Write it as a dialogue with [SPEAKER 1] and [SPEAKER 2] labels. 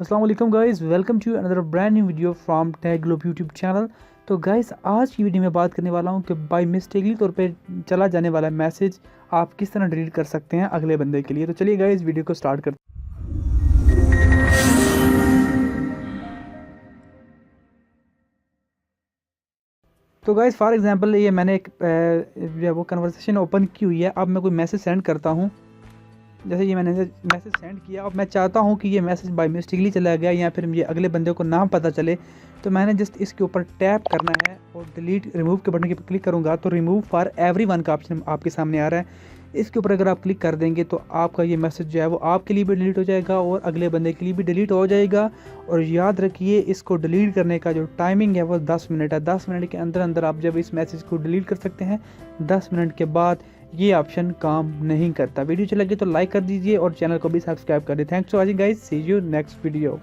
[SPEAKER 1] अस्सलाम वालेकुम guys, welcome to another brand new video from Tech Globe YouTube channel. तो guys आज की वीडियो में बात करने वाला हूं कि बाय मिस्टेकली तौर पे चला जाने वाला मैसेज आप किस तरह डिलीट कर सकते हैं अगले बंदे के लिए। तो चलिए गाइस वीडियो को स्टार्ट करते हैं। तो गाइस फॉर एग्जांपल ये मैंने एक वो कन्वर्सेशन ओपन की हुई है। अब मैं कोई मैसेज सेंड करता हूँ, जैसे ये मैंने मैसेज सेंड किया। अब मैं चाहता हूँ कि ये मैसेज बाय मिस्टेकली चला गया या फिर ये अगले बंदे को नाम पता चले, तो मैंने जस्ट इसके ऊपर टैप करना है और डिलीट रिमूव के बटन पर क्लिक करूँगा तो रिमूव फॉर एवरीवन का ऑप्शन आपके सामने आ रहा है। इसके ऊपर अगर आप क्लिक कर देंगे तो आपका ये मैसेज जो है वो आपके लिए भी डिलीट हो जाएगा और अगले बंदे के लिए भी डिलीट हो जाएगा। और याद रखिए इसको डिलीट करने का जो टाइमिंग है वो 10 मिनट है। 10 मिनट के अंदर अंदर आप जब इस मैसेज को डिलीट कर सकते हैं। 10 मिनट के बाद ये ऑप्शन काम नहीं करता। वीडियो अच्छी लगी तो लाइक कर दीजिए और चैनल को भी सब्सक्राइब कर दीजिए। Thanks for watching guys, see you next video.